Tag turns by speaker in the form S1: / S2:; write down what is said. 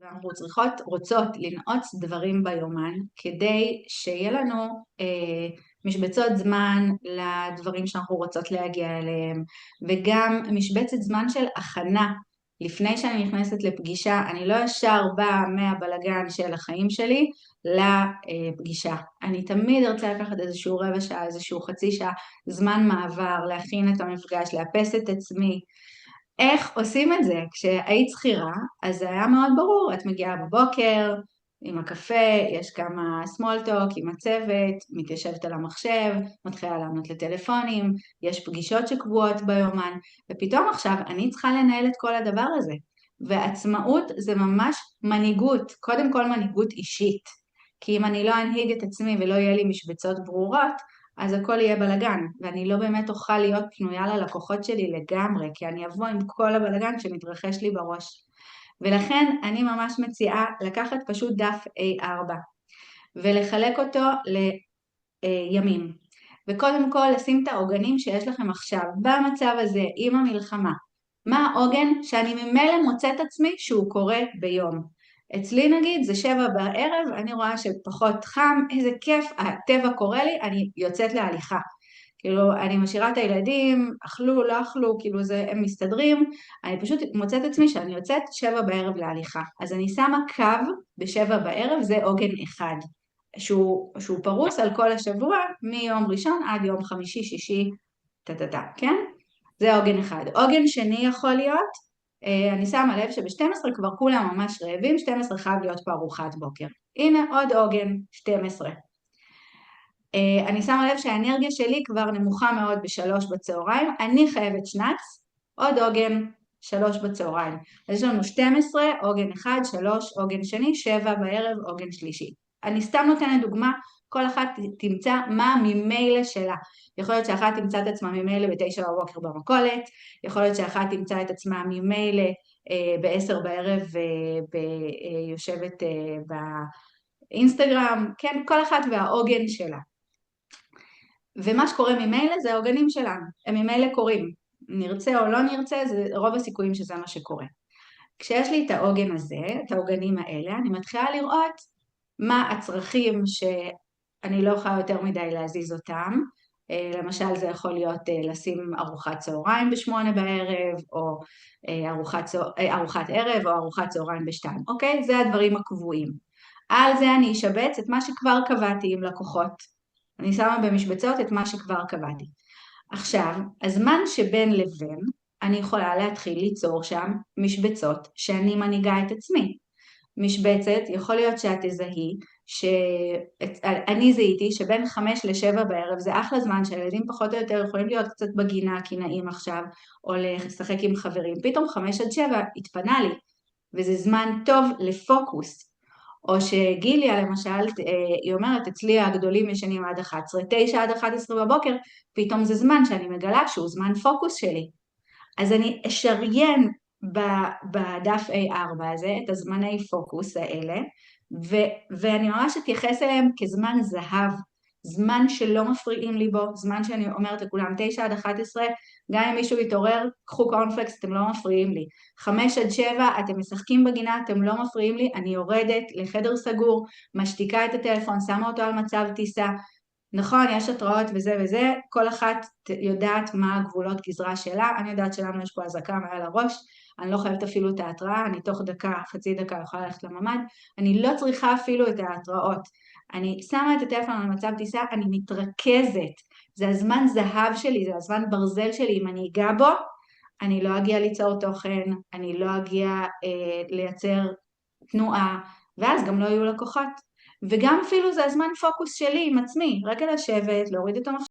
S1: ואנחנו רוצות לנעוץ דברים ביומן כדי שיהיה לנו משבצות זמן לדברים שאנחנו רוצות להגיע אליהם, וגם משבצת זמן של הכנה. לפני שאני נכנסת לפגישה, אני לא ישר באה מהבלגן של החיים שלי לפגישה. אני תמיד ארצה לקחת איזשהו רבע שעה, איזשהו חצי שעה, זמן מעבר, להכין את המפגש, לאפס את עצמי. איך עושים את זה? כשהיית שכירה, אז זה היה מאוד ברור, את מגיעה בבוקר עם הקפה, יש כמה small talk עם הצוות, מתיישבת על המחשב, מתחילה לענות לטלפונים, יש פגישות שקבועות ביומן, ופתאום עכשיו אני צריכה לנהל את כל הדבר הזה. ועצמאות זה ממש מנהיגות, קודם כל מנהיגות אישית, כי אם אני לא אנהיג את עצמי ולא יהיה לי משבצות ברורות, אז הכל יהיה בלגן, ואני לא באמת אוכל להיות פנויה ללקוחות שלי לגמרי, כי אני אבוא עם כל הבלגן שמתרחש לי בראש. ולכן אני ממש מציעה לקחת פשוט דף A4, ולחלק אותו לימים. וקודם כל לשים את העוגנים שיש לכם עכשיו, במצב הזה, עם המלחמה. מה העוגן שאני ממילא מוצאת עצמי שהוא קורה ביום? אצלי נגיד זה 7 בערב, אני רואה שפחות חם, איזה כיף, הטבע קורא לי, אני יוצאת להליכה. כאילו, אני משאירה את הילדים, אכלו, לא אכלו, כאילו זה, הם מסתדרים, אני פשוט מוצאת עצמי שאני יוצאת 7 בערב להליכה. אז אני שמה קו ב7 בערב, זה עוגן אחד, שהוא פרוס על כל השבוע, מיום ראשון עד יום חמישי, שישי, כן? זה עוגן אחד. עוגן שני יכול להיות, אני שמה לב שב-12 כבר כולם ממש רעבים, 12 חייב להיות פה ארוחת בוקר. הנה עוד עוגן, 12. אני שמה לב שהאנרגיה שלי כבר נמוכה מאוד ב3 בצהריים, אני חייבת שנץ, עוד עוגן 3 בצהריים. אז יש לנו 12, עוגן אחד, 3, עוגן שני, 7 בערב, עוגן שלישי. אני סתם נותנת דוגמה, כל אחת תמצא מה ממילא שלה. יכול להיות שאחת תמצא את עצמה ממילא ב9 בבוקר במכולת, יכול להיות שאחת תמצא את עצמה ממילא ב10 בערב יושבת באינסטגרם, כן, כל אחת והעוגן שלה. ומה שקורה ממילא זה העוגנים שלנו, הם ממילא קורים. נרצה או לא נרצה, זה רוב הסיכויים שזה מה שקורה. כשיש לי את העוגן הזה, את העוגנים האלה, אני מתחילה לראות מה הצרכים שאני לא יכולה יותר מדי להזיז אותם. למשל זה יכול להיות לשים ארוחת צהריים ב8 בערב, או ארוחת ערב, או ארוחת צהריים ב2, אוקיי? זה הדברים הקבועים. על זה אני אשבץ את מה שכבר קבעתי עם לקוחות. אני שמה במשבצות את מה שכבר קבעתי. עכשיו, הזמן שבין לבין, אני יכולה להתחיל ליצור שם משבצות שאני מנהיגה את עצמי. משבצת, יכול להיות שאת תזהי, שאני זהיתי שבין 5 ל7 בערב זה אחלה זמן שהילדים פחות או יותר יכולים להיות קצת בגינה כי נעים עכשיו, או לשחק עם חברים. פתאום 5 עד 7 התפנה לי, וזה זמן טוב לפוקוס. או שגיליה למשל, היא אומרת, אצלי הגדולים ישנים עד 11, 9 עד 11 בבוקר, פתאום זה זמן שאני מגלה שהוא זמן פוקוס שלי. אז אני אשריין בדף A4 הזה את הזמני פוקוס האלה, ואני ממש אתייחס אליהם כזמן זהב, זמן שלא מפריעים לי בו, זמן שאני אומרת לכולם 9 עד 11, גם אם מישהו יתעורר, קחו קורנפלקס, אתם לא מפריעים לי. 5 עד 7, אתם משחקים בגינה, אתם לא מפריעים לי, אני יורדת לחדר סגור, משתיקה את הטלפון, שמה אותו על מצב טיסה. נכון, יש התראות וזה וזה, כל אחת יודעת מה הגבולות גזרה שלה, אני יודעת שלנו יש פה הזעקה מעל הראש, אני לא חייבת אפילו את ההתראה, אני תוך דקה, חצי דקה יכולה ללכת לממ"ד, אני לא צריכה אפילו את ההתראות. אני שמה את הטלפון על מצב טיסה, אני מתרכזת, זה הזמן זהב שלי, זה הזמן ברזל שלי, אם אני אגע בו, אני לא אגיע ליצור תוכן, אני לא אגיע לייצר תנועה, ואז גם לא יהיו לקוחות. וגם אפילו זה הזמן פוקוס שלי עם עצמי, רק לשבת, להוריד את המחשב.